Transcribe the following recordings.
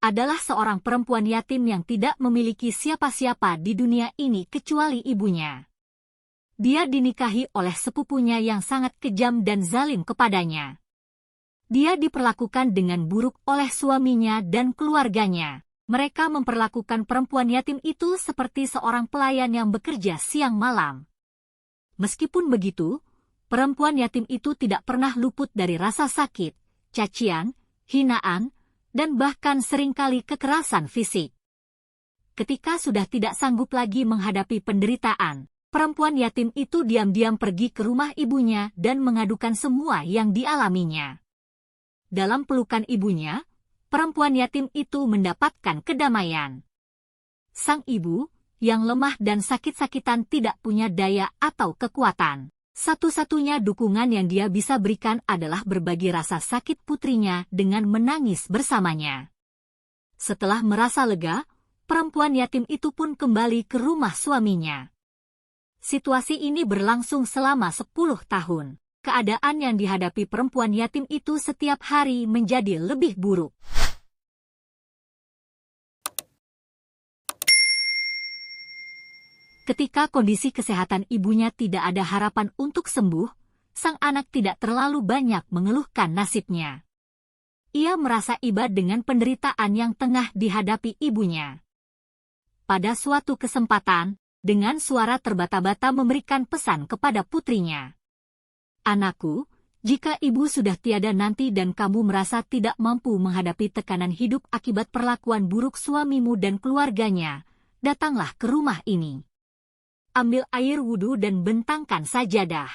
adalah seorang perempuan yatim yang tidak memiliki siapa-siapa di dunia ini kecuali ibunya. Dia dinikahi oleh sepupunya yang sangat kejam dan zalim kepadanya. Dia diperlakukan dengan buruk oleh suaminya dan keluarganya. Mereka memperlakukan perempuan yatim itu seperti seorang pelayan yang bekerja siang malam. Meskipun begitu, perempuan yatim itu tidak pernah luput dari rasa sakit, cacian, hinaan, dan bahkan seringkali kekerasan fisik. Ketika sudah tidak sanggup lagi menghadapi penderitaan, perempuan yatim itu diam-diam pergi ke rumah ibunya dan mengadukan semua yang dialaminya. Dalam pelukan ibunya, perempuan yatim itu mendapatkan kedamaian. Sang ibu, yang lemah dan sakit-sakitan tidak punya daya atau kekuatan. Satu-satunya dukungan yang dia bisa berikan adalah berbagi rasa sakit putrinya dengan menangis bersamanya. Setelah merasa lega, perempuan yatim itu pun kembali ke rumah suaminya. Situasi ini berlangsung selama 10 tahun. Keadaan yang dihadapi perempuan yatim itu setiap hari menjadi lebih buruk. Ketika kondisi kesehatan ibunya tidak ada harapan untuk sembuh, sang anak tidak terlalu banyak mengeluhkan nasibnya. Ia merasa iba dengan penderitaan yang tengah dihadapi ibunya. Pada suatu kesempatan, dengan suara terbata-bata memberikan pesan kepada putrinya. Anakku, jika ibu sudah tiada nanti dan kamu merasa tidak mampu menghadapi tekanan hidup akibat perlakuan buruk suamimu dan keluarganya, datanglah ke rumah ini. Ambil air wudhu dan bentangkan sajadah.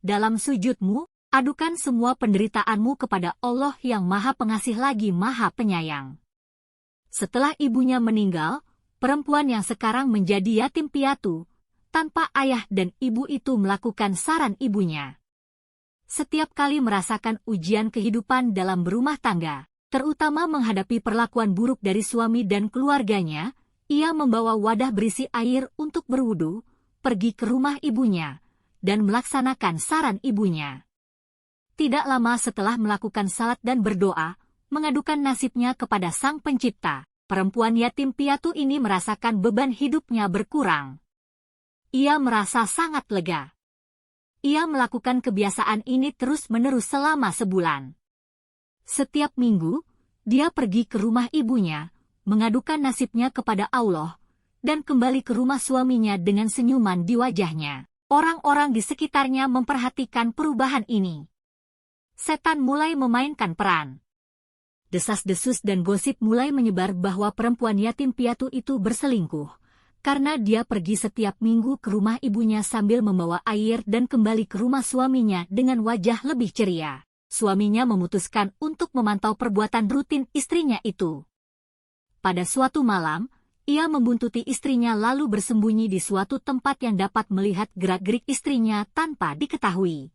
Dalam sujudmu, adukan semua penderitaanmu kepada Allah yang Maha Pengasih lagi Maha Penyayang. Setelah ibunya meninggal, perempuan yang sekarang menjadi yatim piatu, tanpa ayah dan ibu itu melakukan saran ibunya. Setiap kali merasakan ujian kehidupan dalam berumah tangga, terutama menghadapi perlakuan buruk dari suami dan keluarganya, ia membawa wadah berisi air untuk berwudu, pergi ke rumah ibunya, dan melaksanakan saran ibunya. Tidak lama setelah melakukan salat dan berdoa, mengadukan nasibnya kepada Sang Pencipta, perempuan yatim piatu ini merasakan beban hidupnya berkurang. Ia merasa sangat lega. Ia melakukan kebiasaan ini terus-menerus selama sebulan. Setiap minggu, dia pergi ke rumah ibunya, mengadukan nasibnya kepada Allah, dan kembali ke rumah suaminya dengan senyuman di wajahnya. Orang-orang di sekitarnya memperhatikan perubahan ini. Setan mulai memainkan peran. Desas-desus dan gosip mulai menyebar bahwa perempuan yatim piatu itu berselingkuh, karena dia pergi setiap minggu ke rumah ibunya sambil membawa air dan kembali ke rumah suaminya dengan wajah lebih ceria. Suaminya memutuskan untuk memantau perbuatan rutin istrinya itu. Pada suatu malam, ia membuntuti istrinya lalu bersembunyi di suatu tempat yang dapat melihat gerak-gerik istrinya tanpa diketahui.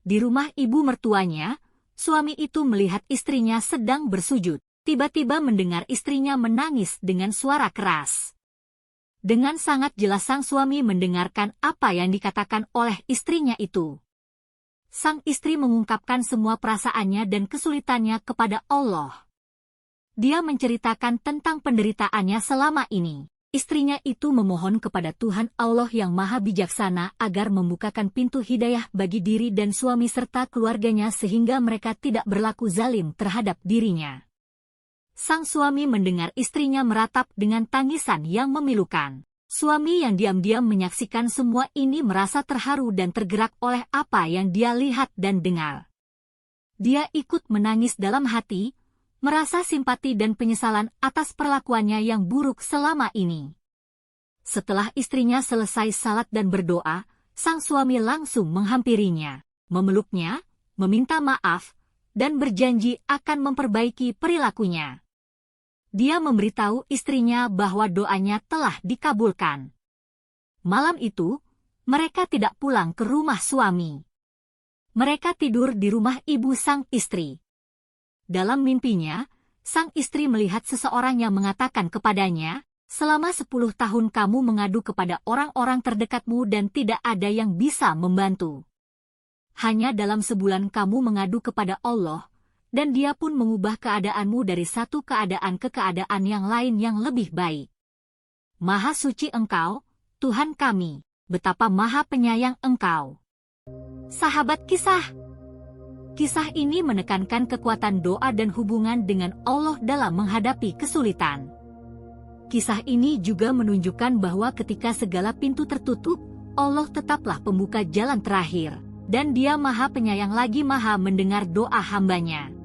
Di rumah ibu mertuanya, suami itu melihat istrinya sedang bersujud. Tiba-tiba mendengar istrinya menangis dengan suara keras. Dengan sangat jelas sang suami mendengarkan apa yang dikatakan oleh istrinya itu. Sang istri mengungkapkan semua perasaannya dan kesulitannya kepada Allah. Dia menceritakan tentang penderitaannya selama ini. Istrinya itu memohon kepada Tuhan Allah yang Maha Bijaksana agar membukakan pintu hidayah bagi diri dan suami serta keluarganya sehingga mereka tidak berlaku zalim terhadap dirinya. Sang suami mendengar istrinya meratap dengan tangisan yang memilukan. Suami yang diam-diam menyaksikan semua ini merasa terharu dan tergerak oleh apa yang dia lihat dan dengar. Dia ikut menangis dalam hati, merasa simpati dan penyesalan atas perlakuannya yang buruk selama ini. Setelah istrinya selesai salat dan berdoa, sang suami langsung menghampirinya, memeluknya, meminta maaf, dan berjanji akan memperbaiki perilakunya. Dia memberitahu istrinya bahwa doanya telah dikabulkan. Malam itu, mereka tidak pulang ke rumah suami. Mereka tidur di rumah ibu sang istri. Dalam mimpinya, sang istri melihat seseorang yang mengatakan kepadanya, "Selama 10 tahun kamu mengadu kepada orang-orang terdekatmu dan tidak ada yang bisa membantu. Hanya dalam sebulan kamu mengadu kepada Allah, dan Dia pun mengubah keadaanmu dari satu keadaan ke keadaan yang lain yang lebih baik. Maha suci Engkau, Tuhan kami, betapa maha penyayang Engkau. Sahabat kisah. Kisah ini menekankan kekuatan doa dan hubungan dengan Allah dalam menghadapi kesulitan. Kisah ini juga menunjukkan bahwa ketika segala pintu tertutup, Allah tetaplah pembuka jalan terakhir, dan Dia maha penyayang lagi maha mendengar doa hambanya.